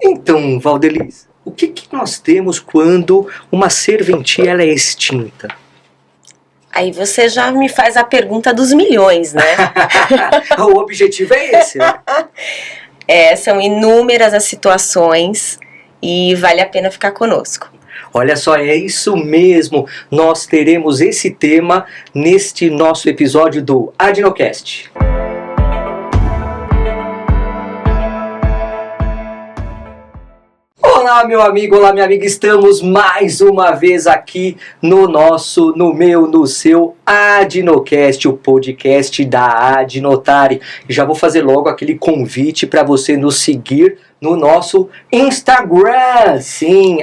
Então, Valdelis, o que nós temos quando uma serventia ela é extinta? Aí você já me faz a pergunta dos milhões, né? O objetivo é esse, né? São inúmeras as situações e vale a pena ficar conosco. Olha só, é isso mesmo. Nós teremos esse tema neste nosso episódio do Adnocast. Olá, meu amigo, olá, minha amiga. Estamos mais uma vez aqui no seu Adnocast, o podcast da Adnotari. Já vou fazer logo aquele convite para você nos seguir no nosso Instagram, sim,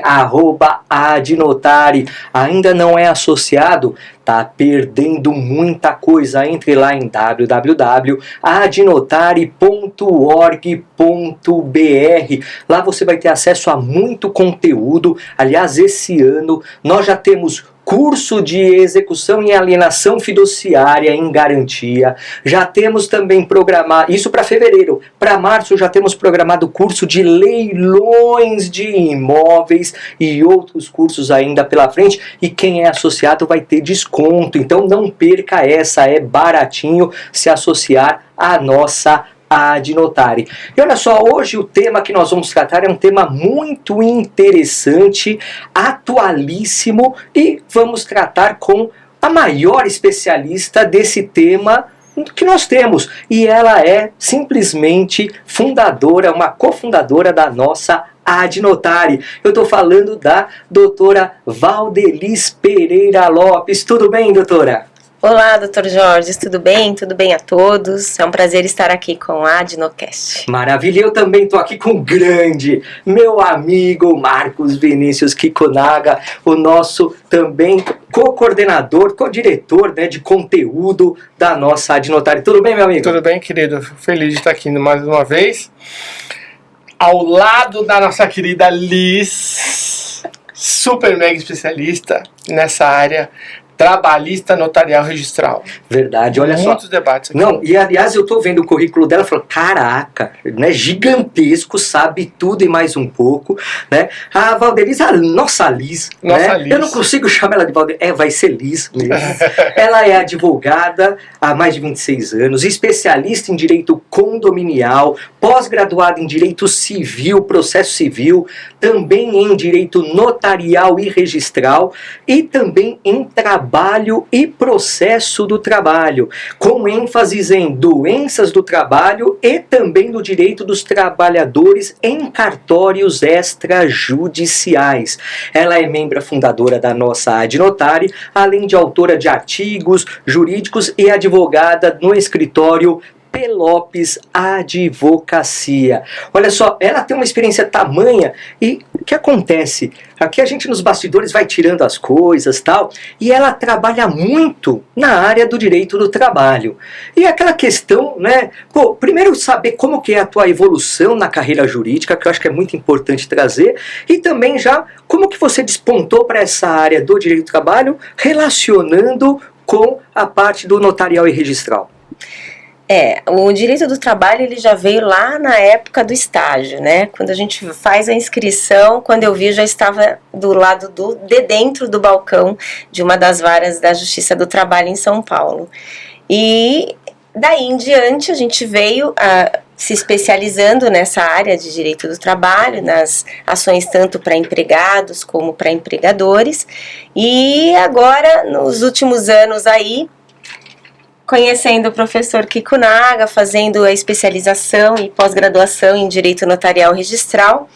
@Adnotari. Ainda não é associado? Tá perdendo muita coisa. Entre lá em www.adnotari.org.br. Lá você vai ter acesso a muito conteúdo. Aliás, esse ano nós já temos curso de execução e alienação fiduciária em garantia. Já temos também programado, isso para fevereiro. Para março já temos programado curso de leilões de imóveis e outros cursos ainda pela frente. E quem é associado vai ter desconto. Então não perca essa, é baratinho se associar à nossa Adnotari. E olha só, hoje o tema que nós vamos tratar é um tema muito interessante, atualíssimo, e vamos tratar com a maior especialista desse tema que nós temos. E ela é simplesmente fundadora, uma cofundadora da nossa Adnotari. Eu estou falando da doutora Valdelis Pereira Lopes. Tudo bem, doutora? Olá, Dr. Jorge, tudo bem? Tudo bem a todos? É um prazer estar aqui com a Adnocast. Maravilha, eu também estou aqui com o grande, meu amigo Marcos Vinícius Kikunaga, o nosso também co-coordenador, co-diretor, né, de conteúdo da nossa Adnotari. Tudo bem, meu amigo? Tudo bem, querido. Feliz de estar aqui mais uma vez. Ao lado da nossa querida Liz, super mega especialista nessa área trabalhista, notarial, registral. Verdade, olha só. Muitos debates aqui. Não, e aliás, eu tô vendo o currículo dela e falo, caraca, né, gigantesco, sabe tudo e mais um pouco, né? A Valdelis, a nossa Liz, né? Liz. Eu não consigo chamar ela de Valdelis, vai ser Liz mesmo. Ela é advogada há mais de 26 anos, especialista em direito condominial, pós-graduada em direito civil, processo civil, também em direito notarial e registral e também em trabalho e processo do trabalho, com ênfases em doenças do trabalho e também no direito dos trabalhadores em cartórios extrajudiciais. Ela é membro fundadora da nossa Adnotari, além de autora de artigos jurídicos e advogada no escritório P. Lopes Advocacia. Olha só, ela tem uma experiência tamanha e o que acontece? Aqui a gente nos bastidores vai tirando as coisas tal, e ela trabalha muito na área do direito do trabalho. E aquela questão, né? Pô, primeiro saber como que é a tua evolução na carreira jurídica, que eu acho que é muito importante trazer, e também já como que você despontou para essa área do direito do trabalho, relacionando com a parte do notarial e registral. O direito do trabalho ele já veio lá na época do estágio, né? Quando a gente faz a inscrição, quando eu vi, eu já estava do lado de dentro do balcão de uma das varas da Justiça do Trabalho em São Paulo. E daí em diante a gente veio se especializando nessa área de direito do trabalho, nas ações tanto para empregados como para empregadores. E agora, nos últimos anos aí, conhecendo o professor Kikunaga, fazendo a especialização e pós-graduação em Direito Notarial Registral,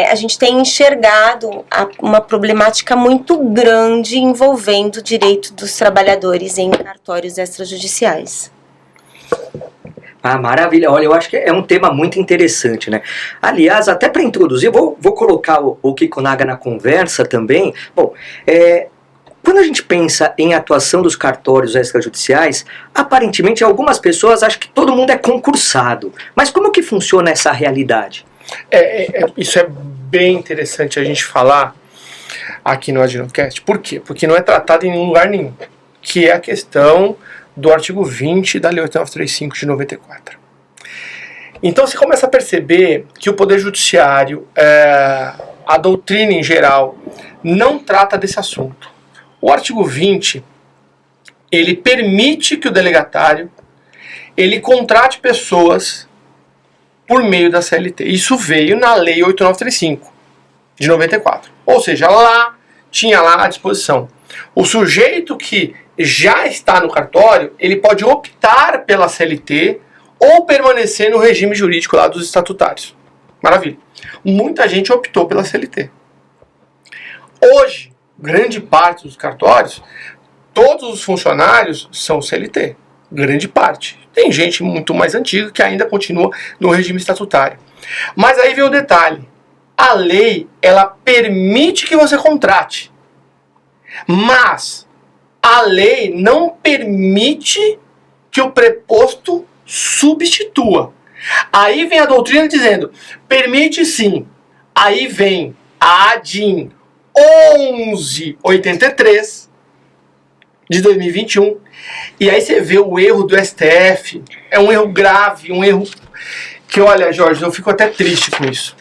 a gente tem enxergado uma problemática muito grande envolvendo o direito dos trabalhadores em cartórios extrajudiciais. Ah, maravilha. Olha, eu acho que é um tema muito interessante, né? Aliás, até para introduzir, vou colocar o Kikunaga na conversa também. Bom, quando a gente pensa em atuação dos cartórios extrajudiciais, aparentemente algumas pessoas acham que todo mundo é concursado. Mas como que funciona essa realidade? Isso é bem interessante a gente falar aqui no Adnocast. Por quê? Porque não é tratado em lugar nenhum, que é a questão do artigo 20 da Lei 8935 de 94. Então você começa a perceber que o Poder Judiciário, a doutrina em geral, não trata desse assunto. O artigo 20, ele permite que o delegatário ele contrate pessoas por meio da CLT. Isso veio na Lei 8935, de 94. Ou seja, lá tinha lá à disposição. O sujeito que já está no cartório, ele pode optar pela CLT ou permanecer no regime jurídico lá dos estatutários. Maravilha. Muita gente optou pela CLT. Hoje, grande parte dos cartórios, todos os funcionários são CLT. Grande parte. Tem gente muito mais antiga que ainda continua no regime estatutário. Mas aí vem o detalhe. A lei, ela permite que você contrate. Mas a lei não permite que o preposto substitua. Aí vem a doutrina dizendo, permite sim. Aí vem a ADIM 1183 de 2021. E aí você vê o erro do STF. É um erro grave, um erro que, olha, Jorge, eu fico até triste com isso.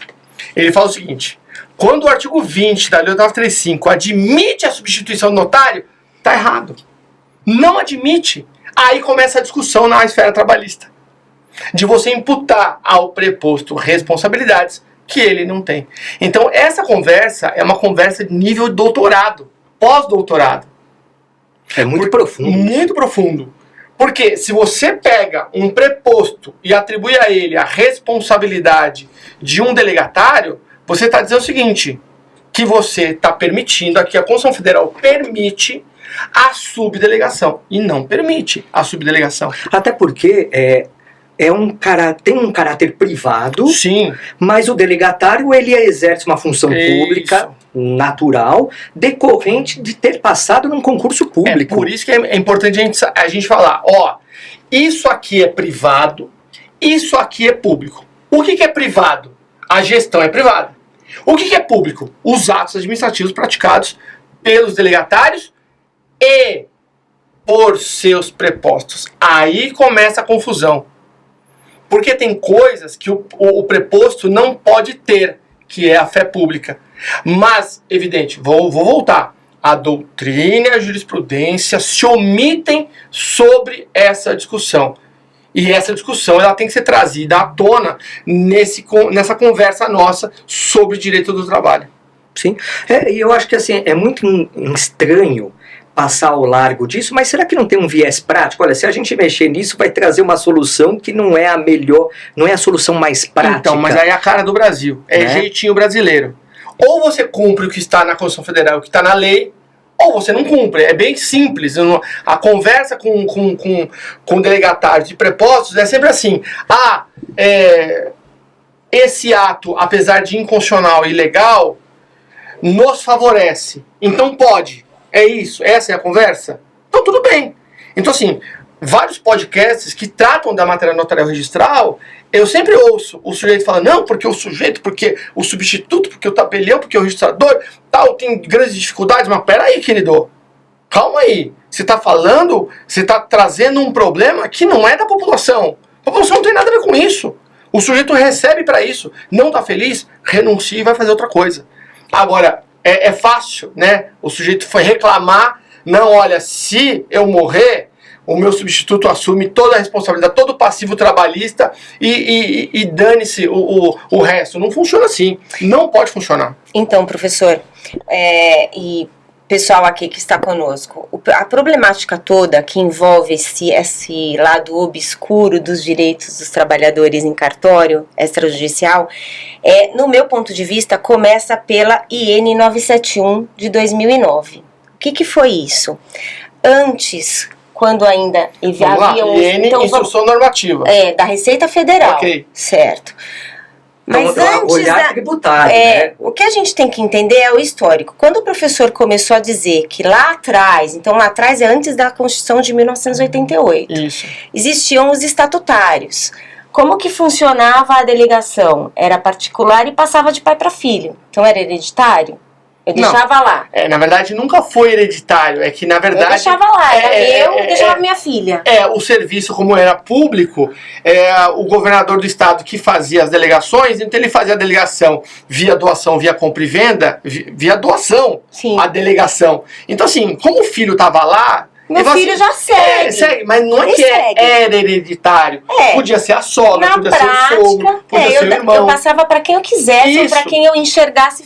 Ele fala o seguinte, quando o artigo 20 da Lei 8935 admite a substituição do notário, está errado. Não admite. Aí começa a discussão na esfera trabalhista. De você imputar ao preposto responsabilidades que ele não tem. Então essa conversa é uma conversa de nível doutorado, pós-doutorado. É muito profundo. Muito profundo. Porque se você pega um preposto e atribui a ele a responsabilidade de um delegatário, você está dizendo o seguinte, que você está permitindo, aqui a Constituição Federal permite a subdelegação e não permite a subdelegação. Até porque tem um caráter privado, Sim. mas o delegatário ele exerce uma função pública natural decorrente de ter passado num concurso público. Por isso que é importante a gente falar, ó, isso aqui é privado, isso aqui é público. O que é privado? A gestão é privada. O que é público? Os atos administrativos praticados pelos delegatários e por seus prepostos. Aí começa a confusão. Porque tem coisas que o preposto não pode ter, que é a fé pública. Mas, evidente, vou voltar. A doutrina e a jurisprudência se omitem sobre essa discussão. E essa discussão ela tem que ser trazida à tona nessa conversa nossa sobre direito do trabalho. Sim, e eu acho que assim, é muito estranho passar ao largo disso, mas será que não tem um viés prático? Olha, se a gente mexer nisso, vai trazer uma solução que não é a melhor, não é a solução mais prática. Então, mas aí é a cara do Brasil, é jeitinho brasileiro. Ou você cumpre o que está na Constituição Federal, o que está na lei, ou você não cumpre. É bem simples. A conversa com delegatários de prepostos é sempre assim. Esse ato, apesar de inconstitucional e ilegal, nos favorece. Então pode. É isso? Essa é a conversa? Então tudo bem. Então assim, vários podcasts que tratam da matéria notarial registral, eu sempre ouço o sujeito falar, não, porque o sujeito, porque o substituto, porque o tabelião, porque o registrador, tal, tem grandes dificuldades, mas peraí, querido, calma aí. Você está falando, você está trazendo um problema que não é da população. A população não tem nada a ver com isso. O sujeito recebe para isso, não está feliz, renuncia e vai fazer outra coisa. Agora, é fácil, né? O sujeito foi reclamar, não, olha, se eu morrer, o meu substituto assume toda a responsabilidade, todo o passivo trabalhista e dane-se o resto. Não funciona assim. Não pode funcionar. Então, professor, e pessoal aqui que está conosco, a problemática toda que envolve esse lado obscuro dos direitos dos trabalhadores em cartório extrajudicial, no meu ponto de vista, começa pela IN 971 de 2009. O que foi isso? Antes, quando ainda havia instrução normativa. Da Receita Federal. Ok. Certo. Mas antes olhar tributário, né? O que a gente tem que entender é o histórico. Quando o professor começou a dizer que lá atrás, então lá atrás é antes da Constituição de 1988, Isso. existiam os estatutários. Como que funcionava a delegação? Era particular e passava de pai para filho. Então era hereditário. Eu deixava lá. Na verdade, nunca foi hereditário. É que, na verdade... Eu deixava lá, era eu deixava minha filha. O serviço, como era público, o governador do estado que fazia as delegações, então ele fazia a delegação via doação, via compra e venda, via doação, Sim. a delegação. Então, assim, como o filho estava lá... Meu filho já segue. Segue, mas não é que era hereditário. Podia ser a sogra, podia ser o sogro, podia ser o irmão. Eu passava para quem eu quisesse, para quem eu enxergasse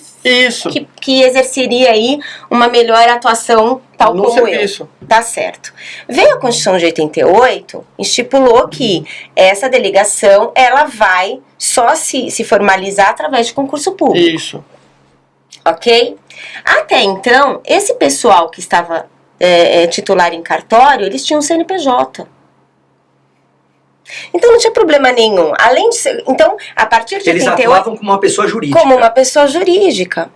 que exerceria aí uma melhor atuação tal no como serviço. Eu. Tá certo. Veio a Constituição de 88, estipulou que essa delegação ela vai só se formalizar através de concurso público. Isso. Ok? Até então, esse pessoal que estava titular em cartório, eles tinham CNPJ. Então não tinha problema nenhum. Além de ser, então, a partir de 88... Eles atuavam como uma pessoa jurídica. Como uma pessoa jurídica.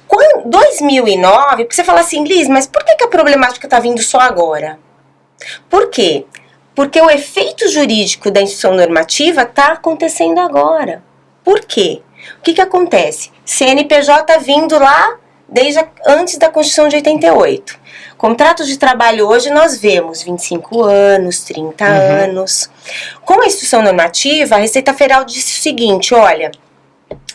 Quando 2009, você fala assim, Liz, mas por que a problemática está vindo só agora? Por quê? Porque o efeito jurídico da instituição normativa está acontecendo agora. Por quê? O que acontece? CNPJ vindo lá desde antes da Constituição de 88. Contratos de trabalho hoje nós vemos 25 anos, 30 anos. Com a instituição normativa, a Receita Federal disse o seguinte, olha,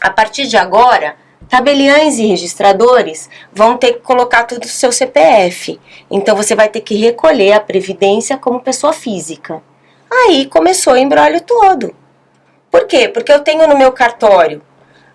a partir de agora, tabeliães e registradores vão ter que colocar tudo no seu CPF. Então você vai ter que recolher a previdência como pessoa física. Aí começou o imbróglio todo. Por quê? Porque eu tenho no meu cartório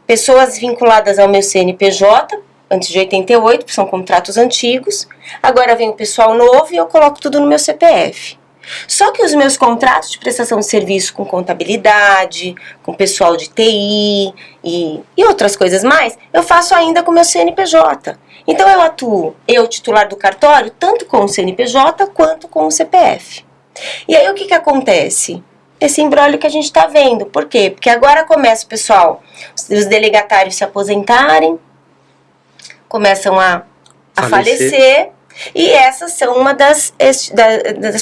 pessoas vinculadas ao meu CNPJ, antes de 88, que são contratos antigos. Agora vem o pessoal novo e eu coloco tudo no meu CPF. Só que os meus contratos de prestação de serviço com contabilidade, com pessoal de TI e outras coisas mais, eu faço ainda com o meu CNPJ. Então eu atuo, titular do cartório, tanto com o CNPJ quanto com o CPF. E aí o que acontece? Esse imbróglio que a gente está vendo. Por quê? Porque agora começa o pessoal, os delegatários se aposentarem, começam a falecer, e essas são uma das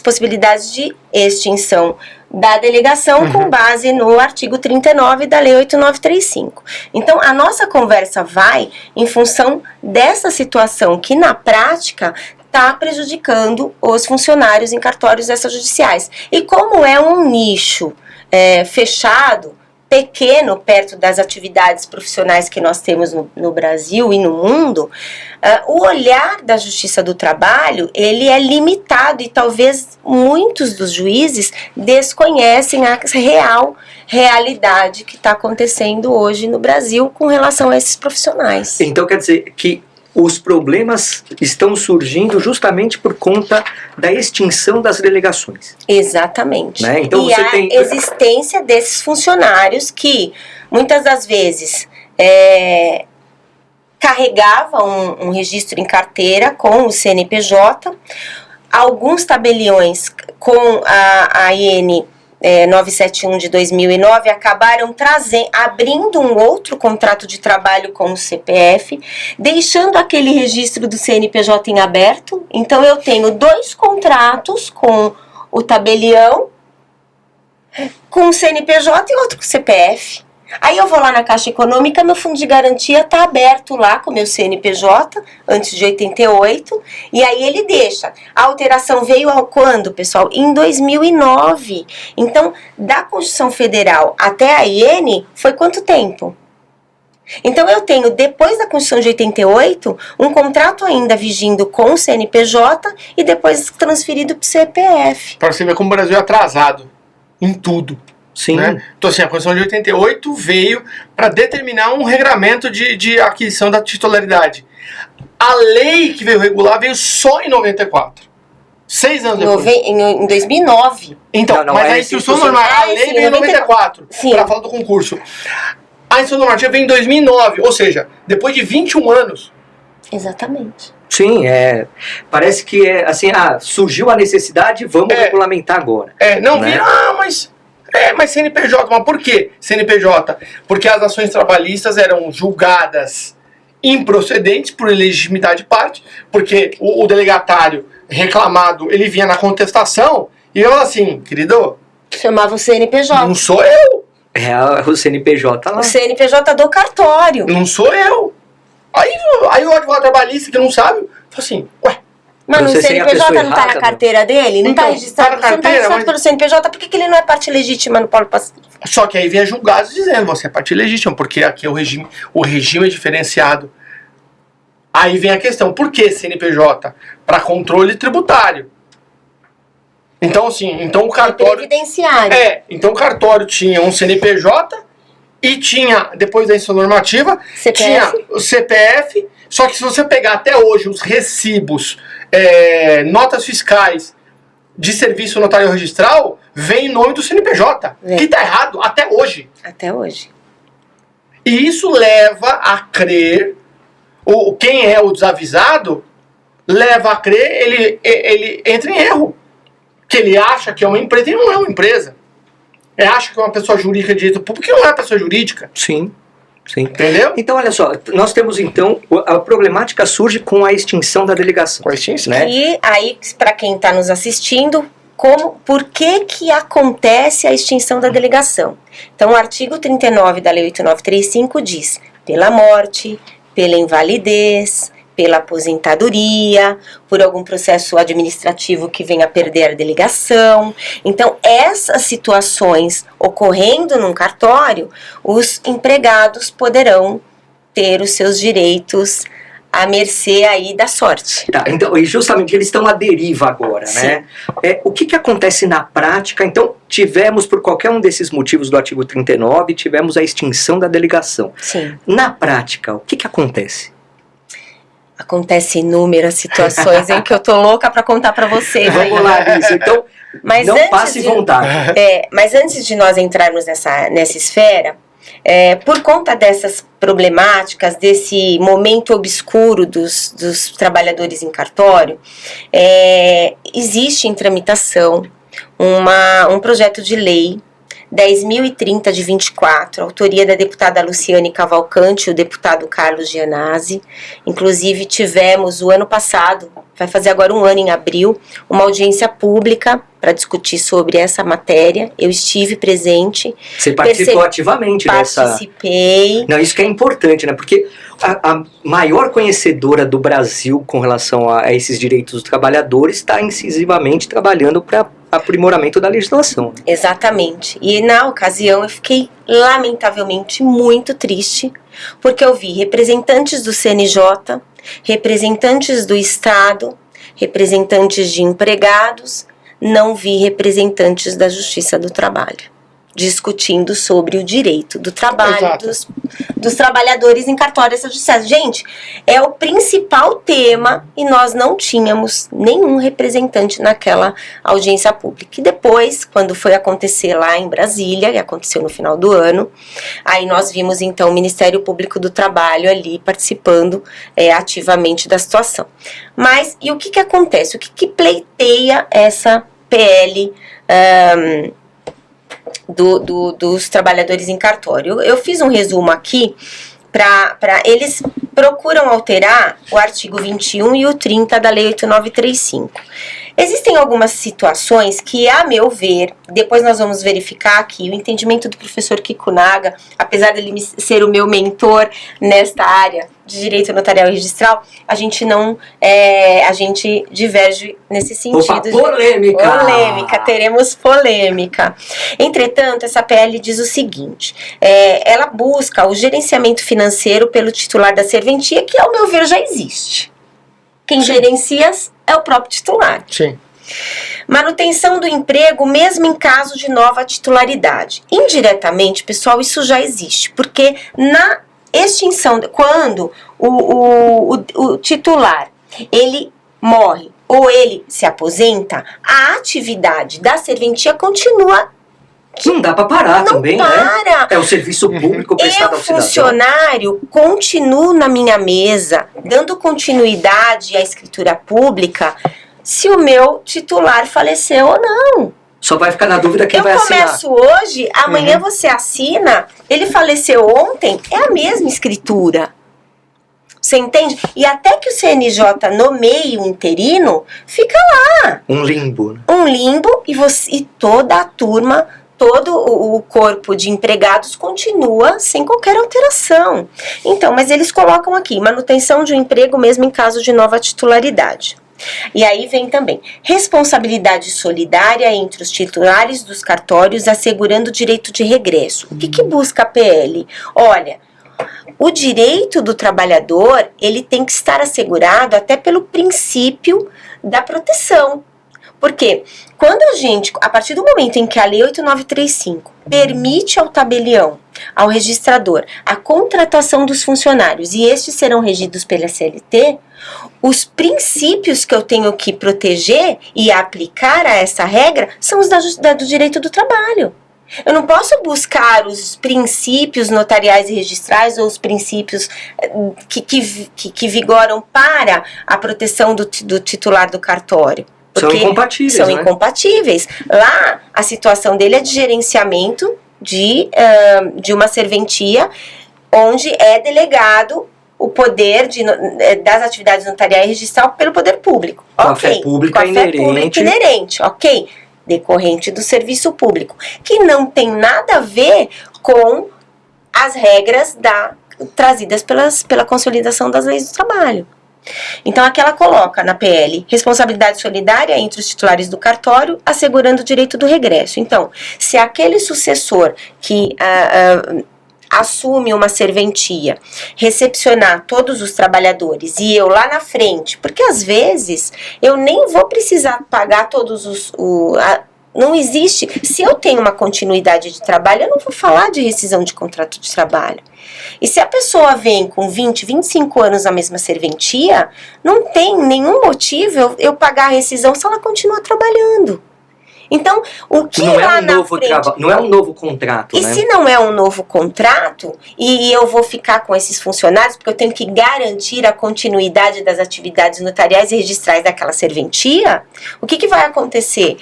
possibilidades de extinção da delegação com base no artigo 39 da Lei 8935. Então, a nossa conversa vai em função dessa situação que, na prática, está prejudicando os funcionários em cartórios extrajudiciais. E como é um nicho fechado, pequeno, perto das atividades profissionais que nós temos no Brasil e no mundo, o olhar da Justiça do Trabalho, ele é limitado e talvez muitos dos juízes desconhecem a realidade que está acontecendo hoje no Brasil com relação a esses profissionais. Então quer dizer que os problemas estão surgindo justamente por conta da extinção das delegações. Exatamente. Né? Então e a existência desses funcionários muitas das vezes carregavam um registro em carteira com o CNPJ, alguns tabeliões com a IN 971 de 2009 acabaram abrindo um outro contrato de trabalho com o CPF, deixando aquele registro do CNPJ em aberto. Então eu tenho 2 contratos com o tabelião, com o CNPJ e outro com o CPF. Aí eu vou lá na Caixa Econômica, meu fundo de garantia está aberto lá com o meu CNPJ, antes de 88, e aí ele deixa. A alteração veio quando, pessoal? Em 2009. Então, da Constituição Federal até a IN, foi quanto tempo? Então, eu tenho, depois da Constituição de 88, um contrato ainda vigindo com o CNPJ e depois transferido para o CPF. Para você ver como o Brasil é atrasado em tudo. Sim. Né? Então, assim, a Constituição de 88 veio para determinar um regramento de aquisição da titularidade. A lei que veio regular veio só em 94. 6 anos depois. Em 2009. Então, não, mas a instrução normativa, a lei veio em 94, para falar do concurso. A instrução normativa veio em 2009, ou seja, depois de 21 anos. Exatamente. Sim, parece que assim, surgiu a necessidade, vamos regulamentar agora. Não né? vira, mas CNPJ, mas por que CNPJ? Porque as ações trabalhistas eram julgadas improcedentes por ilegitimidade de parte, porque o delegatário reclamado, ele vinha na contestação e eu assim, querido... Chamava o CNPJ. Não sou eu. O CNPJ lá. O CNPJ do cartório. Não sou eu. Aí o advogado trabalhista que não sabe, fala assim, ué, Mas no Você seria a CNPJ pessoa não tá errada, na carteira dele? Não Então, tá registrado? tá na Você não tá carteira, registrado mas- pelo CNPJ, por que ele não é parte legítima no polo passivo? só que aí vem julgados dizendo, você é parte legítima, porque aqui o regime é diferenciado. Aí vem a questão, por que CNPJ? Para controle tributário. Então, assim, então o cartório... Previdenciário. Então o cartório tinha um CNPJ e tinha, depois da instrução normativa, CPF. tinha o CPF, só que se você pegar até hoje os recibos, notas fiscais de serviço notário registral, vem em nome do CNPJ, Vem. que tá errado até hoje. Até hoje. E isso leva a crer, quem é o desavisado, leva a crer, ele entra em erro. Que ele acha que é uma empresa e não é uma empresa. Ele acha que é uma pessoa jurídica de direito público e não é uma pessoa jurídica. Sim, sim. Entendeu? Então, olha só, nós temos então, a problemática surge com a extinção da delegação. Com a extinção. Né? E aí, para quem está nos assistindo, por que acontece a extinção da delegação? Então, o artigo 39 da Lei 8935 diz, pela morte, pela invalidez, pela aposentadoria, por algum processo administrativo que venha a perder a delegação. Então, essas situações ocorrendo num cartório, os empregados poderão ter os seus direitos à mercê aí da sorte. Tá, então, e justamente eles estão à deriva agora, Sim. né? O que acontece na prática? Então, tivemos, por qualquer um desses motivos do artigo 39, tivemos a extinção da delegação. Sim. Na prática, o que acontece? Acontece inúmeras situações em que eu tô louca para contar para vocês. Vamos lá, Liz. Então, Mas não antes passe de- vontade. Mas antes de nós entrarmos nessa esfera, por conta dessas problemáticas, desse momento obscuro dos trabalhadores em cartório, existe em tramitação um projeto de lei 10.030 de 24, autoria da deputada Luciane Cavalcante e o deputado Carlos Gianazzi. Inclusive tivemos o ano passado, vai fazer agora um ano em abril, uma audiência pública para discutir sobre essa matéria. Eu estive presente, Você participou ativamente dessa... participei. Não, isso que é importante, né? Porque a maior conhecedora do Brasil com relação a esses direitos dos trabalhadores está incisivamente trabalhando para aprimoramento da legislação. Exatamente. E na ocasião eu fiquei lamentavelmente muito triste, porque eu vi representantes do CNJ, representantes do Estado, representantes de empregados, não vi representantes da Justiça do Trabalho discutindo sobre o direito do trabalho Exato. dos trabalhadores em cartório de justiça. Gente, é o principal tema e nós não tínhamos nenhum representante naquela audiência pública. E depois, quando foi acontecer lá em Brasília, e aconteceu no final do ano, aí nós vimos então o Ministério Público do Trabalho ali participando ativamente da situação. Mas, e o que acontece? O que pleiteia essa PL dos trabalhadores em cartório? Eu fiz um resumo aqui para eles procuram alterar o artigo 21 e o 30 da Lei 8935. Existem algumas situações que, a meu ver, depois nós vamos verificar aqui, o entendimento do professor Kikunaga, apesar dele ser o meu mentor nesta área de direito notarial e registral, a gente não, a gente diverge nesse sentido. Opa, polêmica! Polêmica, teremos polêmica. Entretanto, essa PL diz o seguinte, ela busca o gerenciamento financeiro pelo titular da serventia, que ao meu ver já existe. Quem gerencia é o próprio titular. Sim. Manutenção do emprego, mesmo em caso de nova titularidade. Indiretamente, pessoal, isso já existe, porque na extinção, quando o titular, ele morre ou ele se aposenta, a atividade da serventia continua. Não dá para parar Não também, para. né? É o serviço público prestado Eu, ao cidadão. funcionário, continuo na minha mesa, dando continuidade à escritura pública, se o meu titular faleceu ou não. Só vai ficar na dúvida quem Eu vai assinar. começo hoje, amanhã você assina, ele faleceu ontem, é a mesma escritura. Você entende? E até que o CNJ nomeie o interino, fica lá. Um limbo, né? Um limbo e toda a turma todo o corpo de empregados continua sem qualquer alteração. Então, mas eles colocam aqui, manutenção de um emprego mesmo em caso de nova titularidade. E aí vem também, responsabilidade solidária entre os titulares dos cartórios assegurando o direito de regresso. O que busca a PL? Olha, o direito do trabalhador, ele tem que estar assegurado até pelo princípio da proteção. Porque quando a partir do momento em que a Lei 8935 permite ao tabelião, ao registrador, a contratação dos funcionários e estes serão regidos pela CLT, os princípios que eu tenho que proteger e aplicar a essa regra são os do direito do trabalho. Eu não posso buscar os princípios notariais e registrais ou os princípios que vigoram para a proteção do titular do cartório. São incompatíveis, são né? incompatíveis. Lá, a situação dele é de gerenciamento de uma serventia, onde é delegado o poder das atividades notariais e registrais pelo poder público. Com a fé pública inerente, ok? Decorrente do serviço público, que não tem nada a ver com as regras trazidas pela consolidação das leis do trabalho. Então, aqui ela coloca na PL responsabilidade solidária entre os titulares do cartório, assegurando o direito do regresso. Então, se aquele sucessor que assume uma serventia, recepcionar todos os trabalhadores e eu lá na frente, porque às vezes eu nem vou precisar pagar todos não existe, se eu tenho uma continuidade de trabalho, eu não vou falar de rescisão de contrato de trabalho. E se a pessoa vem com 20, 25 anos na mesma serventia, não tem nenhum motivo eu pagar a rescisão se ela continua trabalhando. Então, o que não lá é um novo não é um novo contrato, e né? se não é um novo contrato, e eu vou ficar com esses funcionários, porque eu tenho que garantir a continuidade das atividades notariais e registrais daquela serventia, o que vai acontecer?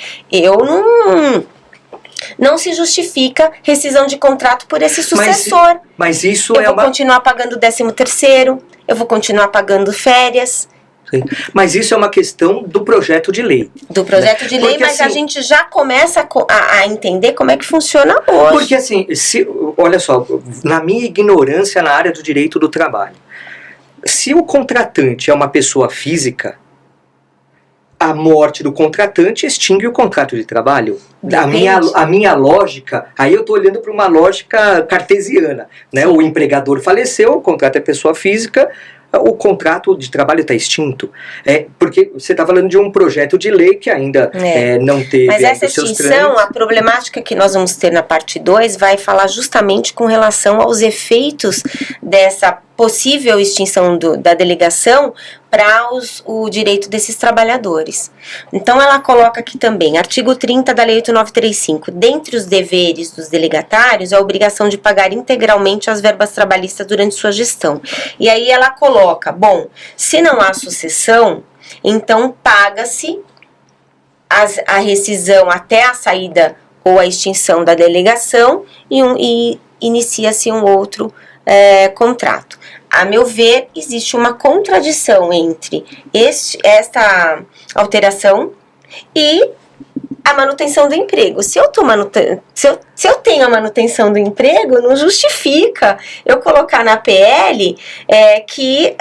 Não se justifica rescisão de contrato por esse sucessor. Mas isso eu vou continuar pagando 13º, eu vou continuar pagando férias. Mas isso é uma questão do projeto de lei. Do projeto de lei, porque, mas assim, a gente já começa a entender como é que funciona hoje. Porque assim, olha só, na minha ignorância na área do direito do trabalho, se o contratante é uma pessoa física, a morte do contratante extingue o contrato de trabalho. A minha lógica, aí eu estou olhando para uma lógica cartesiana, né? O empregador faleceu, o contrato é pessoa física, o contrato de trabalho está extinto. Porque você está falando de um projeto de lei que ainda não teve... Mas essa extinção, a problemática que nós vamos ter na parte 2 vai falar justamente com relação aos efeitos dessa possível extinção da delegação para o direito desses trabalhadores. Então ela coloca aqui também, artigo 30 da Lei 8935, dentre os deveres dos delegatários, a obrigação de pagar integralmente as verbas trabalhistas durante sua gestão. E aí ela coloca, bom, se não há sucessão, então paga-se a rescisão até a saída ou a extinção da delegação e inicia-se um outro contrato. A meu ver, existe uma contradição entre esta alteração e a manutenção do emprego. Se eu tenho a manutenção do emprego, não justifica eu colocar na PL que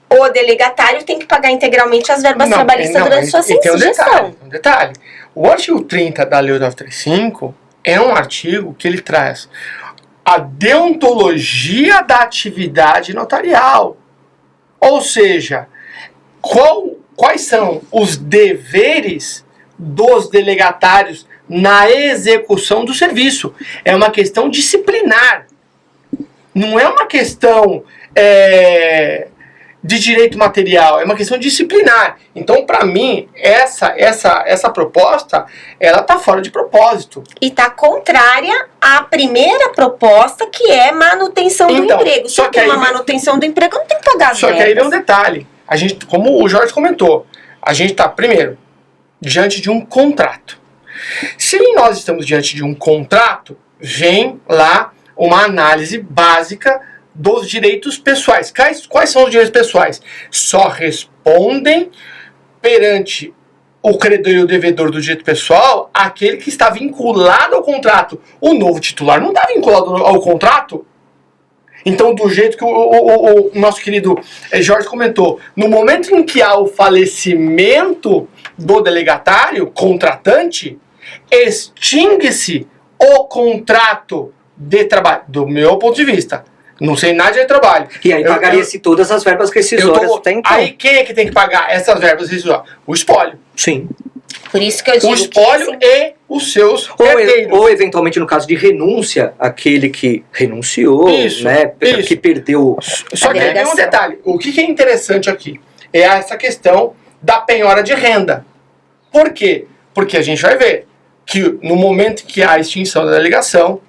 o delegatário tem que pagar integralmente as verbas trabalhistas durante sua gestão. Um detalhe. O artigo 30 da Lei 8935 é um artigo que ele traz a deontologia da atividade notarial. Ou seja, quais são os deveres dos delegatários na execução do serviço. É uma questão disciplinar. Não é uma questão de direito material, é uma questão disciplinar. Então, para mim, essa proposta, ela está fora de propósito. E está contrária à primeira proposta, que é manutenção do emprego. Se eu tenho uma manutenção do emprego, eu não tenho que pagar as verbas. Só que aí vem um detalhe. A gente, como o Jorge comentou, a gente está, primeiro, diante de um contrato. Se nós estamos diante de um contrato, vem lá uma análise básica dos direitos pessoais. Quais são os direitos pessoais? Só respondem perante o credor e o devedor do direito pessoal, aquele que está vinculado ao contrato. O novo titular não está vinculado ao contrato. Então, do jeito que o nosso querido Jorge comentou, no momento em que há o falecimento do delegatário, contratante, extingue-se o contrato de trabalho, do meu ponto de vista. Não sei nada de trabalho. E aí pagaria-se todas as verbas rescisórias até então. Aí quem é que tem que pagar essas verbas rescisórias? O espólio. Sim. Por isso que eu digo o espólio que, assim, e os seus herdeiros. Ou, eventualmente, no caso de renúncia, aquele que renunciou, Isso, né? isso. Que perdeu. Só que aí tem um detalhe. O que é interessante aqui é essa questão da penhora de renda. Por quê? Porque a gente vai ver que no momento que há a extinção da delegação,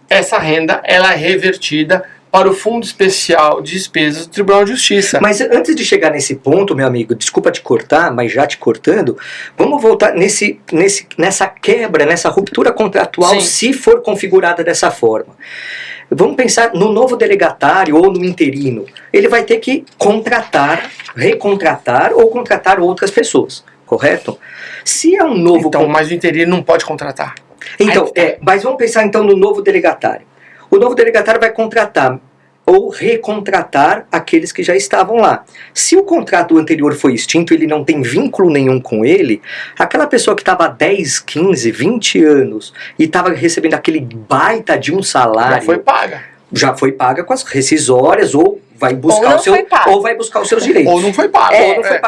essa renda ela é revertida para o Fundo Especial de Despesas do Tribunal de Justiça. Mas antes de chegar nesse ponto, meu amigo, desculpa te cortar, mas já te cortando, vamos voltar nessa quebra, nessa ruptura contratual, Sim. se for configurada dessa forma. Vamos pensar no novo delegatário ou no interino. Ele vai ter que contratar, recontratar ou contratar outras pessoas, correto? Se é um novo... Então, mas o interino não pode contratar. Então, mas vamos pensar então no novo delegatário. O novo delegatário vai contratar ou recontratar aqueles que já estavam lá. Se o contrato anterior foi extinto, ele não tem vínculo nenhum com ele, aquela pessoa que estava há 10, 15, 20 anos e estava recebendo aquele baita de um salário... Já foi paga com as rescisórias ou vai buscar vai buscar os seus direitos. Ou não foi pago.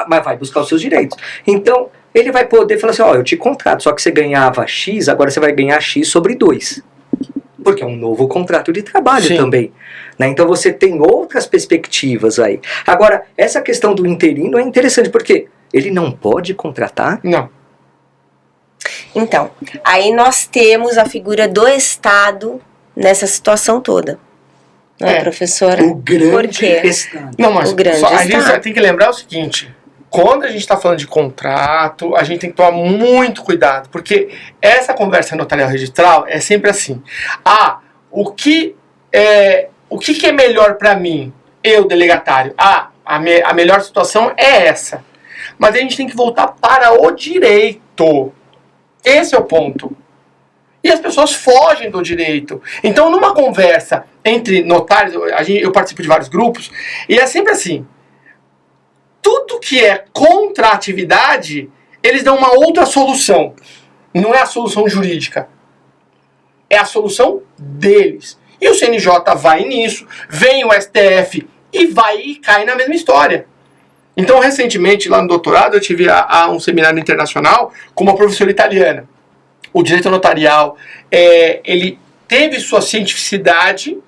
Mas vai buscar os seus direitos. Então, ele vai poder falar assim, eu te contrato, só que você ganhava X, agora você vai ganhar X sobre 2. Porque é um novo contrato de trabalho. Sim. Também. Né? Então você tem outras perspectivas aí. Agora, essa questão do interino é interessante, porque ele não pode contratar? Não. Então, aí nós temos a figura do Estado nessa situação toda. Não é, professora? O grande Estado. Não, mas a gente tem que lembrar o seguinte... Quando a gente está falando de contrato, a gente tem que tomar muito cuidado, porque essa conversa notarial registral é sempre assim. O que é melhor para mim, eu, delegatário? A melhor situação é essa. Mas a gente tem que voltar para o direito. Esse é o ponto. E as pessoas fogem do direito. Então, numa conversa entre notários, eu participo de vários grupos, e é sempre assim. Tudo que é contra a atividade, eles dão uma outra solução. Não é a solução jurídica. É a solução deles. E o CNJ vai nisso, vem o STF e cai na mesma história. Então, recentemente, lá no doutorado, eu tive um seminário internacional com uma professora italiana. O direito notarial, ele teve sua cientificidade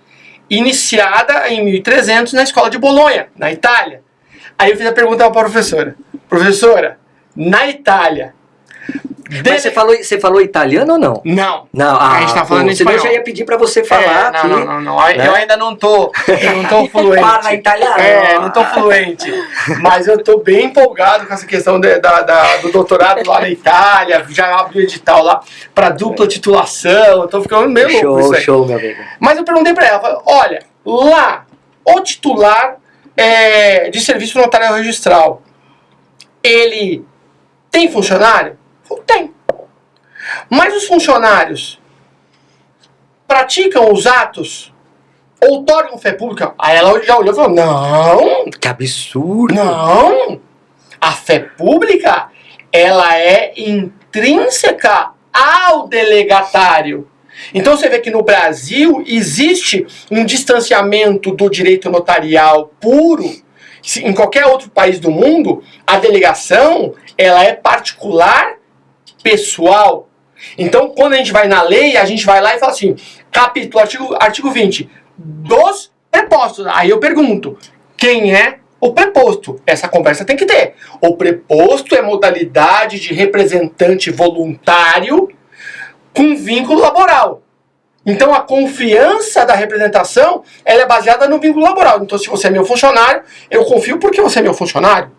iniciada em 1300 na escola de Bolonha, na Itália. Aí eu fiz a pergunta para a professora. Professora, na Itália... Mas você falou italiano ou não? Não. A gente tá falando em espanhol. Eu já ia pedir para você falar aqui. Não. Né? Eu ainda não tô fluente. Fala italiano. Não tô fluente. Mas eu tô bem empolgado com essa questão do doutorado lá na Itália. Já abri o edital lá para dupla titulação. Eu tô ficando meio louco isso aí. Show, meu amigo. Mas eu perguntei para ela, olha, lá, o titular de serviço notarial registral, ele tem funcionário? Tem. Mas os funcionários praticam os atos? Outorgam fé pública? Aí ela já olhou e falou, não. Que absurdo. Não. A fé pública, ela é intrínseca ao delegatário. Então você vê que no Brasil existe um distanciamento do direito notarial puro. Em qualquer outro país do mundo, a delegação, ela é particular, pessoal. Então, quando a gente vai na lei, a gente vai lá e fala assim, capítulo, artigo 20, dos prepostos. Aí eu pergunto, quem é o preposto? Essa conversa tem que ter. O preposto é modalidade de representante voluntário com vínculo laboral. Então, a confiança da representação, ela é baseada no vínculo laboral. Então, se você é meu funcionário, eu confio porque você é meu funcionário.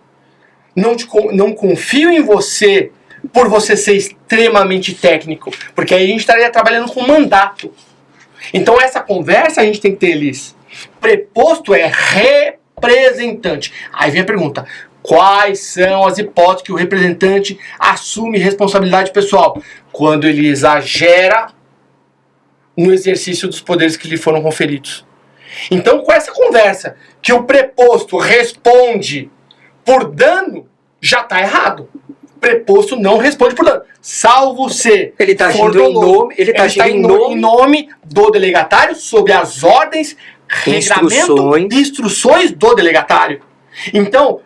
Não confio em você por você ser extremamente técnico, porque aí a gente estaria trabalhando com mandato. Então, essa conversa a gente tem que ter, Liz. Preposto é representante. Aí vem a pergunta, Quais são as hipóteses que o representante assume responsabilidade pessoal? Quando ele exagera no exercício dos poderes que lhe foram conferidos. Então, com essa conversa que o preposto responde por dano, já está errado. Preposto não responde por dano, salvo se Ele está for agindo doloso. ele tá agindo em nome do delegatário, sob as ordens, regramento, instruções do delegatário. Então,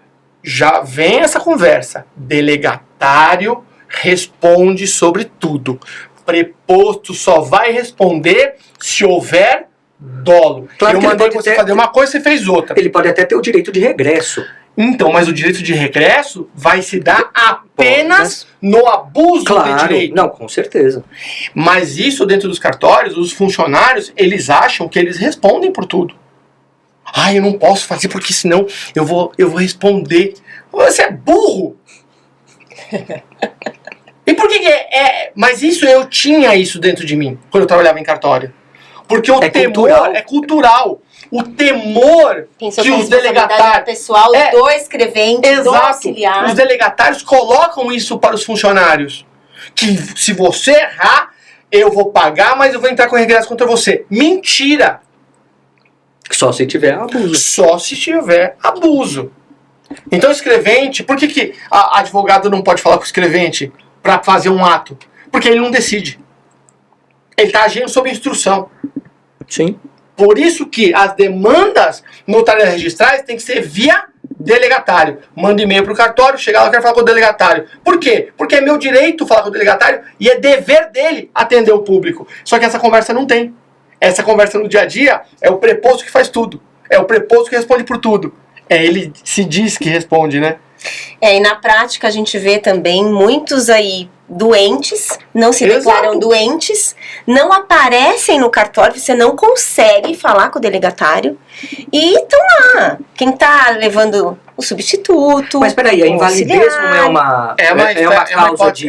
já vem essa conversa. Delegatário responde sobre tudo. Preposto só vai responder se houver dolo. Claro eu que ele mandei pode você ter- fazer uma coisa, você fez outra. Ele pode até ter o direito de regresso. Então, mas o direito de regresso vai se dar apenas no abuso Claro, de direito. não, com certeza. Mas isso dentro dos cartórios, os funcionários, eles acham que eles respondem por tudo. Eu não posso fazer porque senão eu vou responder. Você é burro! E por que mas isso eu tinha isso dentro de mim quando eu trabalhava em cartório. Porque o temor é cultural. O temor Pensou que que a os responsabilidade delegatários... pessoal do escrevente, do Exato. auxiliar. Os delegatários colocam isso para os funcionários. Que se você errar, eu vou pagar, mas eu vou entrar com regresso contra você. Mentira! Só se tiver abuso. Só se tiver abuso. Então, o escrevente... Por que a advogado não pode falar com o escrevente para fazer um ato? Porque ele não decide. Ele está agindo sob instrução. Sim. Por isso que as demandas notariais registrais têm que ser via delegatário. Manda e-mail para o cartório, chega lá, eu quero falar com o delegatário. Por quê? Porque é meu direito falar com o delegatário e é dever dele atender o público. Só que essa conversa não tem. Essa conversa no dia a dia é o preposto que faz tudo. É o preposto que responde por tudo. Ele se diz que responde, né? E na prática a gente vê também muitos aí doentes, não se declaram doentes, não aparecem no cartório, você não consegue falar com o delegatário e estão lá. Quem está levando o substituto. Mas peraí, a invalidez não é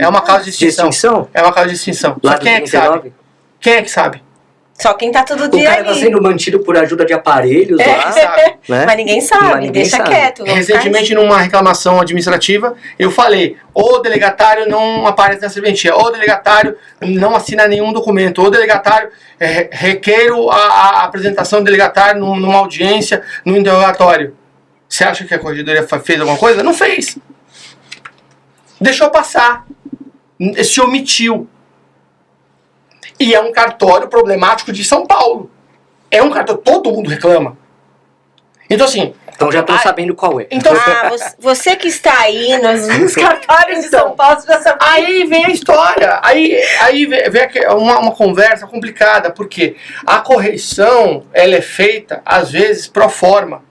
uma causa de extinção? É uma causa de extinção. Lá Só quem é que sabe? Quem é que sabe? Só quem tá todo O dia cara está ali. sendo mantido por ajuda de aparelhos lá, sabe. né? Mas ninguém sabe, Mas ninguém deixa sabe. quieto. vamos ficar Recentemente, numa reclamação administrativa, eu falei: o delegatário não aparece na serventia, o delegatário não assina nenhum documento, o delegatário requeiro a apresentação do delegatário numa audiência, no interrogatório. Você acha que a corregedoria fez alguma coisa? Não fez. Deixou passar. Se omitiu. E é um cartório problemático de São Paulo. É um cartório, todo mundo reclama. Então, assim... Então já estou sabendo qual é. Então, você que está aí nos cartórios de São Paulo, já sabe. aí vem a história. Aí vem uma conversa complicada, porque a correção, ela é feita, às vezes, pro forma.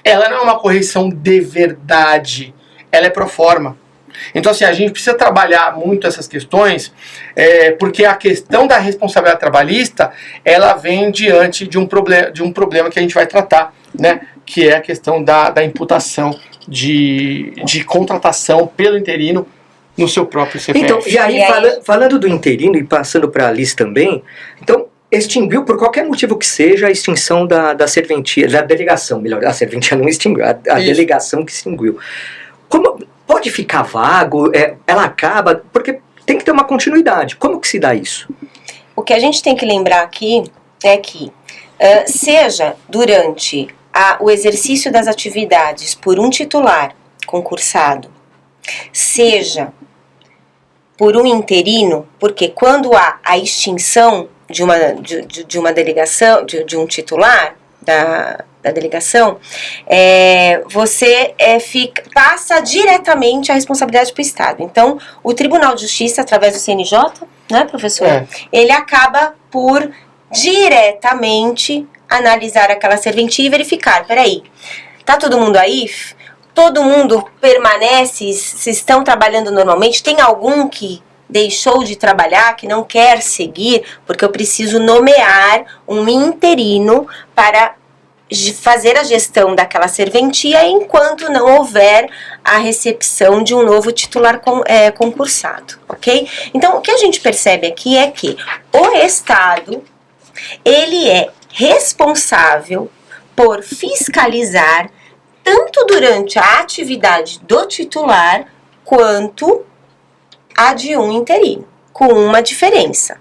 Ela não é uma correção de verdade. Ela é pro forma. Então, assim, a gente precisa trabalhar muito essas questões, porque a questão da responsabilidade trabalhista, ela vem diante de um problema que a gente vai tratar, né? Que é a questão da imputação de contratação pelo interino no seu próprio CPF. Então, e aí, falando do interino e passando para a Liz também, então, extinguiu, por qualquer motivo que seja, a extinção da serventia, da delegação, melhor, a serventia não extinguiu, a delegação que extinguiu. Como pode ficar vago, ela acaba, porque tem que ter uma continuidade. Como que se dá isso? O que a gente tem que lembrar aqui é que, seja durante o exercício das atividades por um titular concursado, seja por um interino, porque quando há a extinção de uma delegação, de um titular da delegação, você passa diretamente a responsabilidade para o Estado. Então, o Tribunal de Justiça, através do CNJ, né, professor? Ele acaba por diretamente analisar aquela serventia e verificar, peraí, tá todo mundo aí? Todo mundo permanece, se estão trabalhando normalmente? Tem algum que deixou de trabalhar, que não quer seguir? Porque eu preciso nomear um interino para fazer a gestão daquela serventia enquanto não houver a recepção de um novo titular concursado, ok? Então, o que a gente percebe aqui é que o Estado, ele é responsável por fiscalizar tanto durante a atividade do titular quanto a de um interino, com uma diferença.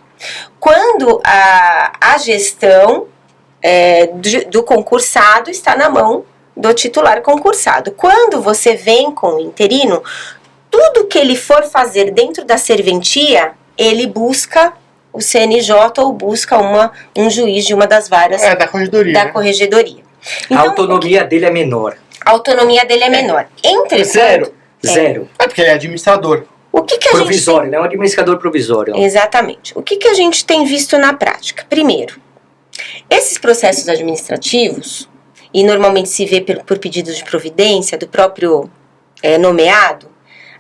Quando a gestão do concursado está na mão do titular concursado. Quando você vem com o interino, tudo que ele for fazer dentro da serventia, ele busca o CNJ ou busca um juiz de uma das varas da corregedoria. Da corregedoria. Então, a autonomia dele é menor. A autonomia dele é menor. Entretanto, Zero. É porque ele é administrador. O que a provisório, né? Um administrador provisório. Exatamente. O que a gente tem visto na prática? Primeiro, esses processos administrativos, e normalmente se vê por pedido de providência do próprio nomeado,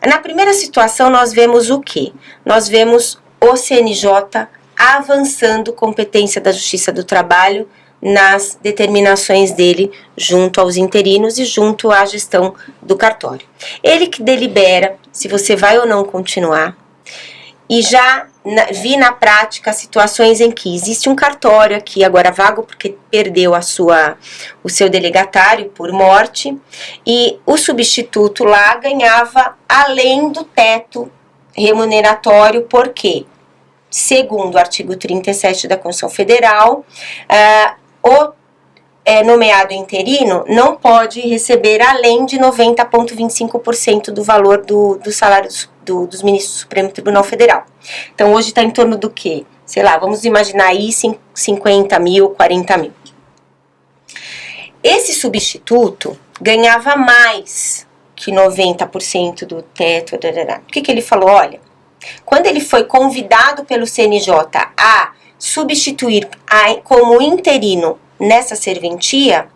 na primeira situação nós vemos o quê? Nós vemos o CNJ avançando competência da Justiça do Trabalho nas determinações dele junto aos interinos e junto à gestão do cartório. Ele que delibera se você vai ou não continuar. E já vi na prática situações em que existe um cartório aqui agora vago porque perdeu o seu delegatário por morte e o substituto lá ganhava além do teto remuneratório, porque, segundo o artigo 37 da Constituição Federal, o nomeado interino não pode receber além de 90,25% do valor do salário dos ministros do Supremo Tribunal Federal. Então, hoje está em torno do quê? Sei lá, vamos imaginar aí 50 mil, 40 mil. Esse substituto ganhava mais que 90% do teto. O que ele falou? Olha, quando ele foi convidado pelo CNJ a substituir como interino nessa serventia,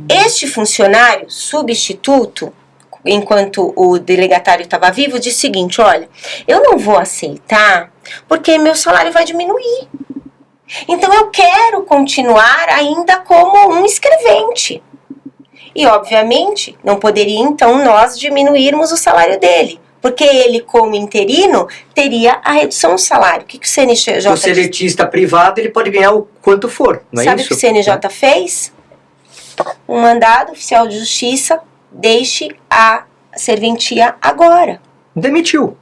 este funcionário substituto, enquanto o delegatário estava vivo, disse o seguinte: olha, eu não vou aceitar porque meu salário vai diminuir. Então eu quero continuar ainda como um escrevente. E obviamente não poderia então nós diminuirmos o salário dele, porque ele, como interino, teria a redução do salário. O que o CNJ... O seletista privado, ele pode ganhar o quanto for, não é isso? Sabe o que o CNJ fez? Um mandado oficial de justiça, deixe a serventia agora. Demitiu.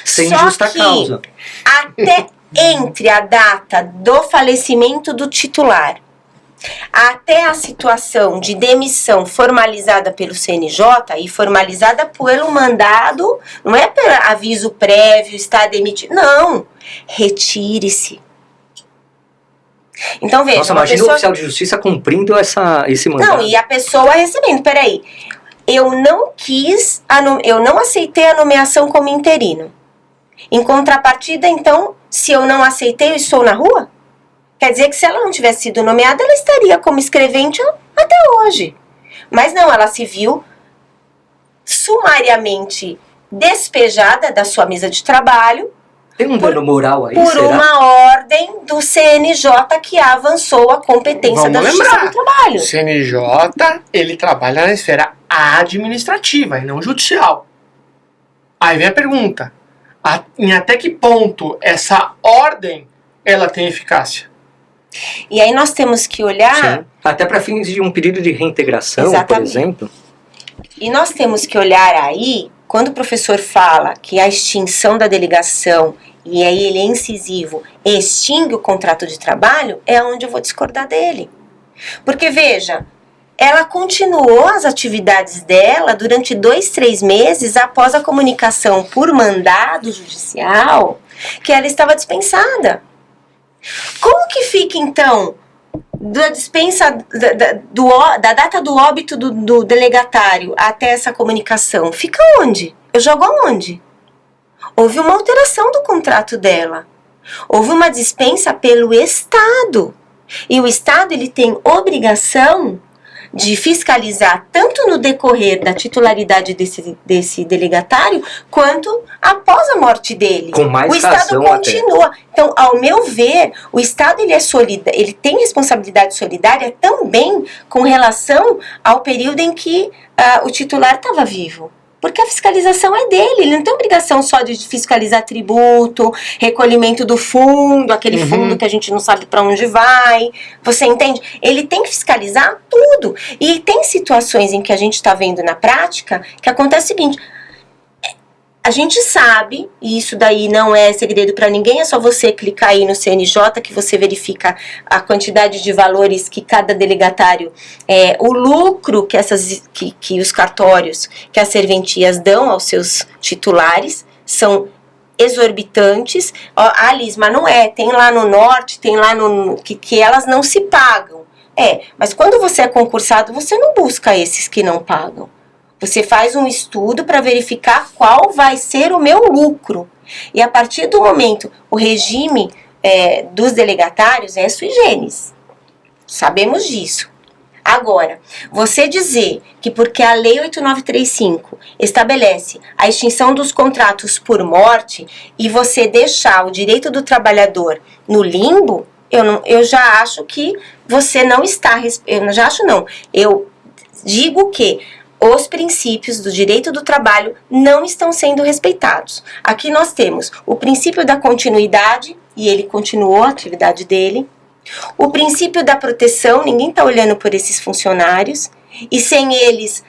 Sem justa causa. Até entre a data do falecimento do titular até a situação de demissão formalizada pelo CNJ e formalizada pelo mandado, não é pelo aviso prévio, está demitido, não, retire-se. Então veja, nossa, imagina o oficial de justiça cumprindo esse mandado. Não, e a pessoa recebendo, peraí, eu não aceitei a nomeação como interino. Em contrapartida, então, se eu não aceitei, eu estou na rua? Quer dizer que se ela não tivesse sido nomeada, ela estaria como escrevente até hoje. Mas não, ela se viu sumariamente despejada da sua mesa de trabalho. Tem um dano moral aí, por será? Uma ordem do CNJ que avançou a competência da Justiça do Trabalho. O CNJ, ele trabalha na esfera administrativa e não judicial. Aí vem a pergunta: em até que ponto essa ordem ela tem eficácia? E aí nós temos que olhar... Sim. Até para fins de um pedido de reintegração, exatamente, por exemplo. E nós temos que olhar aí, quando o professor fala que a extinção da delegação, e aí ele é incisivo, extingue o contrato de trabalho, é onde eu vou discordar dele. Porque, veja, ela continuou as atividades dela durante 2, 3 meses após a comunicação por mandado judicial que ela estava dispensada. Como que fica, então, da dispensa da data do óbito do delegatário até essa comunicação? Fica onde? Eu jogo aonde? Houve uma alteração do contrato dela. Houve uma dispensa pelo Estado. E o Estado, ele tem obrigação de fiscalizar tanto no decorrer da titularidade desse delegatário, quanto após a morte dele. Com mais o Estado razão continua. Até. Então, ao meu ver, o Estado ele tem responsabilidade solidária também com relação ao período em que o titular estava vivo. Porque a fiscalização é dele, ele não tem obrigação só de fiscalizar tributo, recolhimento do fundo, aquele fundo que a gente não sabe para onde vai, você entende? Ele tem que fiscalizar tudo. E tem situações em que a gente está vendo na prática que acontece o seguinte: a gente sabe, e isso daí não é segredo para ninguém, é só você clicar aí no CNJ que você verifica a quantidade de valores que cada delegatário, o lucro que os cartórios, que as serventias dão aos seus titulares, são exorbitantes. Liz, mas não é, tem lá no norte, tem lá no que elas não se pagam. Mas quando você é concursado, você não busca esses que não pagam. Você faz um estudo para verificar qual vai ser o meu lucro. E a partir do momento, o regime dos delegatários é sui generis. Sabemos disso. Agora, você dizer que porque a Lei 8935 estabelece a extinção dos contratos por morte e você deixar o direito do trabalhador no limbo, eu já acho que você não está... Eu digo que os princípios do direito do trabalho não estão sendo respeitados. Aqui nós temos o princípio da continuidade, e ele continuou a atividade dele. O princípio da proteção, ninguém está olhando por esses funcionários, e sem eles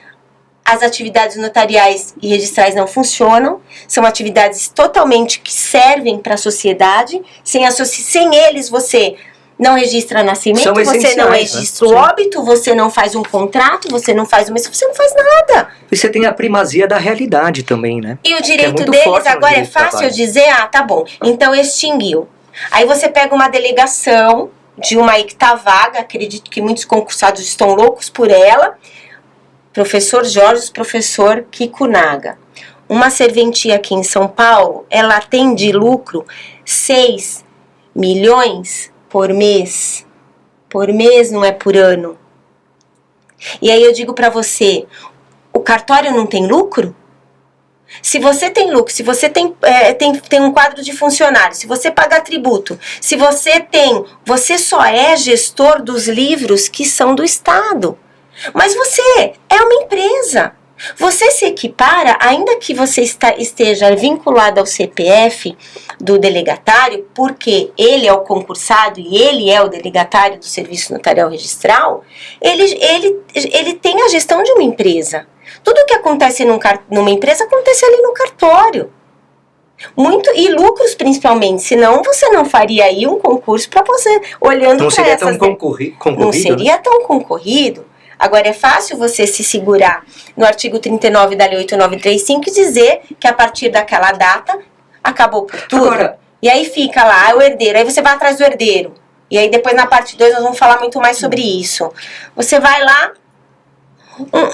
as atividades notariais e registrais não funcionam, são atividades totalmente que servem para a sociedade, sem eles você não registra nascimento, você não registra o óbito, você não faz um contrato, você não faz você não faz nada. E você tem a primazia da realidade também, né? E o direito deles, agora é fácil dizer, tá bom, então extinguiu. Aí você pega uma delegação de uma aí que tá vaga, acredito que muitos concursados estão loucos por ela, professor Jorge, professor Kikunaga. Uma serventia aqui em São Paulo, ela tem de lucro 6 milhões por mês. Por mês, não é por ano. E aí eu digo para você, o cartório não tem lucro? Se você tem lucro, se você tem um quadro de funcionários, se você paga tributo, se você só é gestor dos livros que são do Estado. Mas você é uma empresa. Você se equipara, ainda que você esteja vinculado ao CPF do delegatário, porque ele é o concursado e ele é o delegatário do Serviço Notarial Registral, ele tem a gestão de uma empresa. Tudo o que acontece numa empresa acontece ali no cartório. E lucros principalmente, senão você não faria aí um concurso para você, olhando para essas... Não seria tão concorrido. Não seria tão concorrido. Agora, é fácil você se segurar no artigo 39 da Lei 8935 e dizer que a partir daquela data acabou por tudo. Agora, e aí fica lá, o herdeiro, aí você vai atrás do herdeiro. E aí depois na parte 2 nós vamos falar muito mais sobre isso. Você vai lá,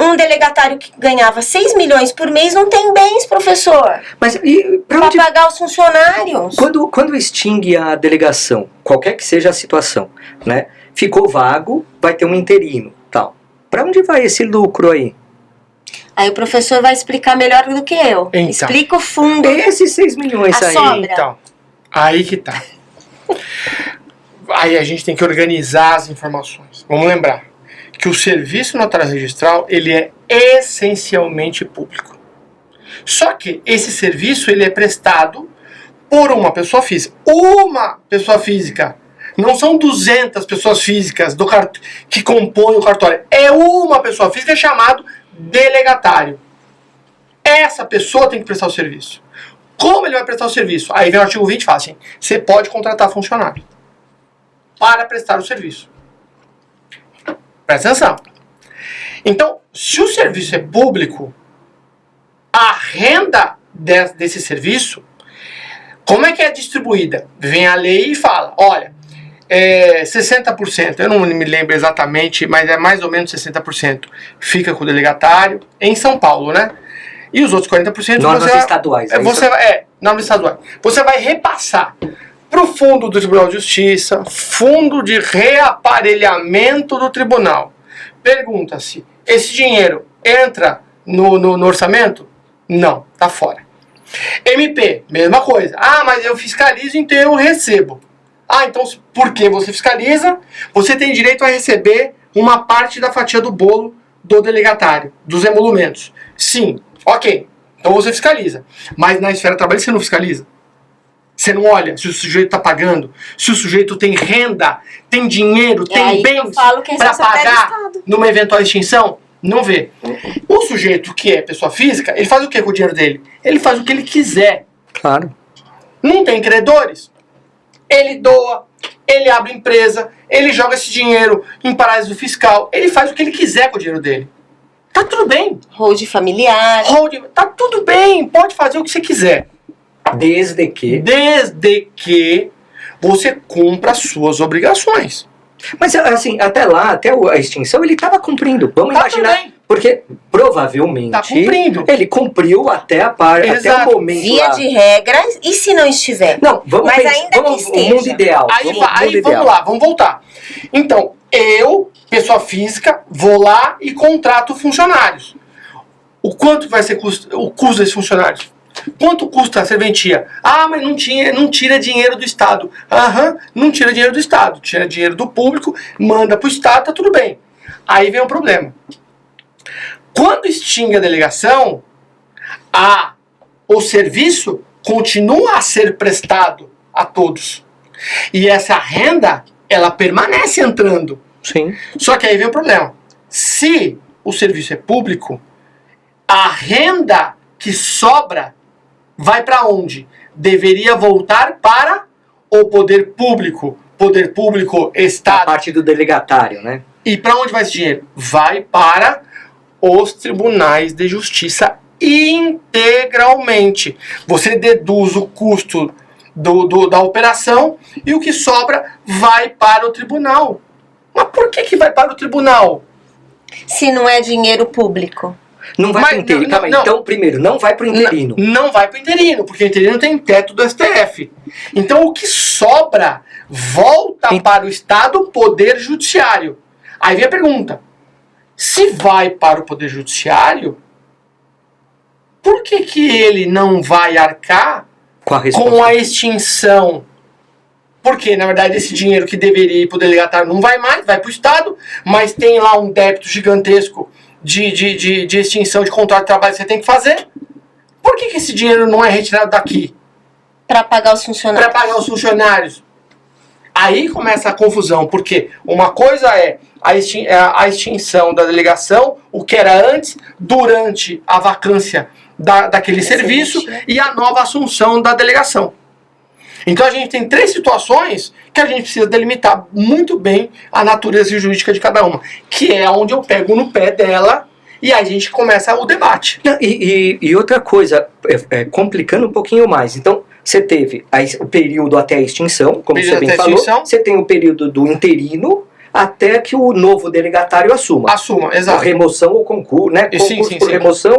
um delegatário que ganhava 6 milhões por mês não tem bens, professor. Mas para pagar os funcionários. Quando extingue a delegação, qualquer que seja a situação, né? Ficou vago, vai ter um interino, tal. Para onde vai esse lucro aí? Aí o professor vai explicar melhor do que eu. Então, explica o fundo. Esses 6 milhões aí. Sobra. Então, aí que tá. Aí a gente tem que organizar as informações. Vamos lembrar que o Serviço Notarial Registral, ele é essencialmente público. Só que esse serviço, ele é prestado por uma pessoa física. Uma pessoa física. Não são 200 pessoas físicas que compõem o cartório. É uma pessoa física chamada delegatário. Essa pessoa tem que prestar o serviço. Como ele vai prestar o serviço? Aí vem o artigo 20 e fala assim, você pode contratar funcionário para prestar o serviço. Presta atenção. Então, se o serviço é público, a renda desse serviço, como é que é distribuída? Vem a lei e fala, olha, 60%, eu não me lembro exatamente, mas é mais ou menos 60%, fica com o delegatário, em São Paulo, né? E os outros 40% normas estaduais. Normas estaduais. Você vai repassar para o fundo do Tribunal de Justiça, fundo de reaparelhamento do tribunal. Pergunta-se, esse dinheiro entra no orçamento? Não, tá fora. MP, mesma coisa. Mas eu fiscalizo, então eu recebo. Então, porque você fiscaliza, você tem direito a receber uma parte da fatia do bolo do delegatário, dos emolumentos. Sim, Ok, então você fiscaliza. Mas na esfera do trabalho você não fiscaliza. Você não olha se o sujeito está pagando, se o sujeito tem renda, tem dinheiro, tem bens para pagar numa eventual extinção. Não vê. O sujeito que é pessoa física, ele faz o que com o dinheiro dele? Ele faz o que ele quiser. Claro. Não tem credores? Ele doa, ele abre empresa, ele joga esse dinheiro em paraíso fiscal, ele faz o que ele quiser com o dinheiro dele. Tá tudo bem. Hold familiar. Tá tudo bem, pode fazer o que você quiser. Desde que você cumpra as suas obrigações. Mas assim, até lá, até a extinção, ele estava cumprindo. Vamos imaginar. Também. Porque provavelmente Tá cumprindo. ele cumpriu até até o momento. Via lá. de regra, e se não estiver? Não, vamos Mas pensar, ainda vamos que o mundo esteja. ideal. Vamos lá, vamos voltar. Então, eu, pessoa física, vou lá e contrato funcionários. O quanto vai ser o custo desses funcionários? Quanto custa a serventia? Ah, mas não tira dinheiro do Estado. Não tira dinheiro do Estado. Tira dinheiro do público, manda para o Estado, tá tudo bem. Aí vem o problema. Quando extingue a delegação, o serviço continua a ser prestado a todos. E essa renda, ela permanece entrando. Sim. Só que aí vem o problema. Se o serviço é público, a renda que sobra vai para onde? Deveria voltar para o poder público. Poder público, Estado. A parte do delegatário, né? E para onde vai esse dinheiro? Vai para os tribunais de justiça integralmente. Você deduz o custo da operação e o que sobra vai para o tribunal. Mas por que vai para o tribunal? Se não é dinheiro público. Não vai para o interino. Então, primeiro, não vai para o interino. Não vai para o interino, porque o interino tem teto do STF. Então, o que sobra volta para o Estado Poder Judiciário. Aí vem a pergunta. Se vai para o Poder Judiciário, por que ele não vai arcar com a extinção? Porque, na verdade, esse dinheiro que deveria ir para o delegatário não vai mais, vai para o Estado, mas tem lá um débito gigantesco de extinção de contrato de trabalho que você tem que fazer. Por que esse dinheiro não é retirado daqui? Para pagar os funcionários. Para pagar os funcionários. Aí começa a confusão, porque uma coisa é a extinção da delegação, o que era antes, durante a vacância daquele serviço e a nova assunção da delegação. Então a gente tem 3 situações que a gente precisa delimitar muito bem a natureza jurídica de cada uma, que é onde eu pego no pé dela e aí a gente começa o debate. E outra coisa, complicando um pouquinho mais, então você teve o período até a extinção, como você bem falou, você tem o período do interino até que o novo delegatário assuma. Exato. Ou remoção ou concurso, né? Concurso por remoção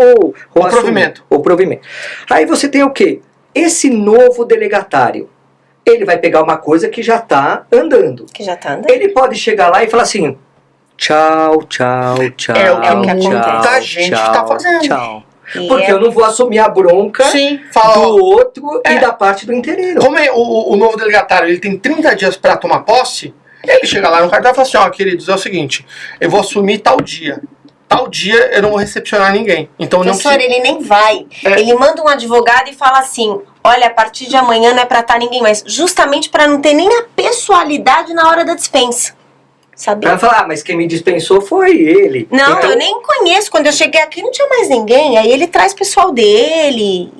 ou provimento. Ou provimento. Aí você tem o quê? Esse novo delegatário, ele vai pegar uma coisa que já está andando. Ele pode chegar lá e falar assim, tchau. É o que muita gente está fazendo. Tchau. Porque eu não vou assumir a bronca do outro e da parte do interino. Como o novo delegatário ele tem 30 dias para tomar posse, ele chega lá no cartório e fala assim, ó, queridos, é o seguinte, eu vou assumir tal dia. Tal dia eu não vou recepcionar ninguém. Então professor, ele nem vai. Ele manda um advogado e fala assim, olha, a partir de amanhã não é pra estar ninguém mais. Justamente para não ter nem a pessoalidade na hora da dispensa. Sabe? Pra falar, mas quem me dispensou foi ele. Não, então, eu nem conheço. Quando eu cheguei aqui não tinha mais ninguém. Aí ele traz o pessoal dele.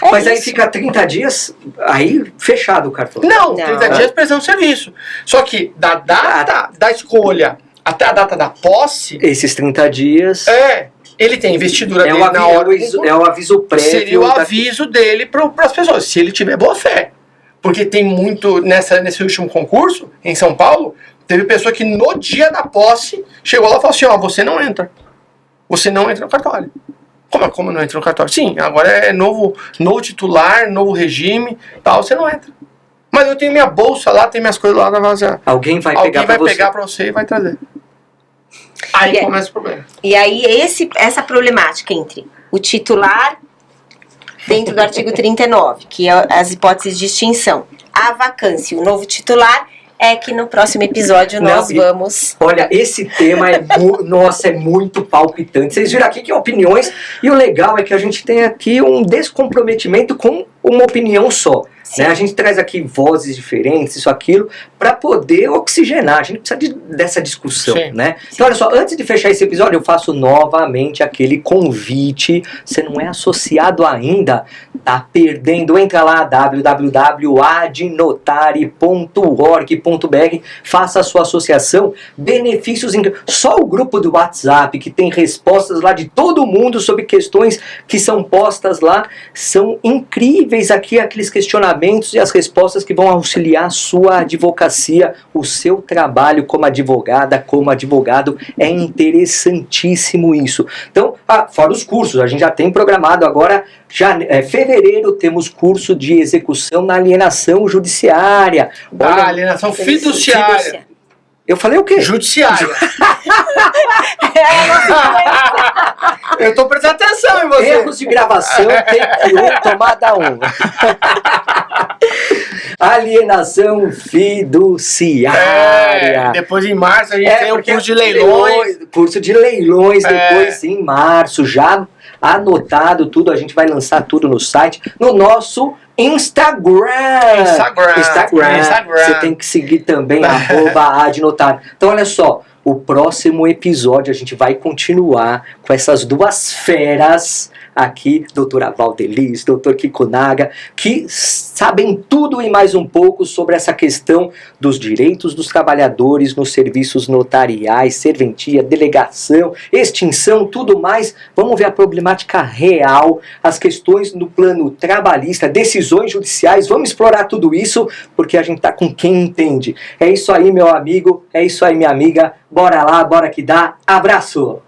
Mas isso. Aí fica 30 dias, aí fechado o cartório. Não, 30 dias prestando serviço. Só que da data da escolha até a data da posse... Esses 30 dias... Ele tem investidura dele na hora. É o aviso prévio. Seria o aviso dele para as pessoas, se ele tiver boa fé. Porque tem muito, nesse último concurso, em São Paulo, teve pessoa que no dia da posse chegou lá e falou assim, ó, você não entra. Você não entra no cartório. Como não entra no cartório? Sim, agora é novo titular, novo regime, tal, você não entra. Mas eu tenho minha bolsa lá, tem minhas coisas lá. Alguém vai pegar pra você e vai trazer. Aí começa o problema. E aí essa problemática entre o titular, dentro do artigo 39, que é as hipóteses de extinção, a vacância, o novo titular, é que no próximo episódio nós vamos... Olha, esse tema nossa, é muito palpitante. Vocês viram aqui que é opiniões, e o legal é que a gente tem aqui um descomprometimento com uma opinião só. Né? A gente traz aqui vozes diferentes, isso, aquilo, para poder oxigenar. A gente precisa dessa discussão, né? Então, olha só, antes de fechar esse episódio, eu faço novamente aquele convite. Você não é associado ainda? Tá perdendo. Entra lá, www.adnotare.org.br, faça a sua associação. Benefícios, só o grupo do WhatsApp, que tem respostas lá de todo mundo sobre questões que são postas lá, são incríveis aqui, aqueles questionamentos e as respostas que vão auxiliar a sua advocacia, o seu trabalho como advogada, como advogado. É interessantíssimo isso. Então, fora os cursos, a gente já tem programado agora, fevereiro, temos curso de execução na alienação judiciária. Alienação fiduciária. Eu falei o quê? Judiciária. Eu tô prestando atenção em você. Erros de gravação, take 1, tomada 1. Alienação fiduciária. Depois em março a gente tem o curso de leilões. Curso de leilões, depois em março, já anotado tudo, a gente vai lançar tudo no site, no nosso Instagram. Você tem que seguir também, @adnotar. Então, olha só, o próximo episódio a gente vai continuar com essas duas feras aqui, doutora Valdelis, doutor Kikunaga, que sabem tudo e mais um pouco sobre essa questão dos direitos dos trabalhadores nos serviços notariais, serventia, delegação, extinção, tudo mais. Vamos ver a problemática real, as questões no plano trabalhista, decisões judiciais. Vamos explorar tudo isso, porque a gente tá com quem entende. É isso aí, meu amigo, é isso aí, minha amiga. Bora lá, bora que dá. Abraço!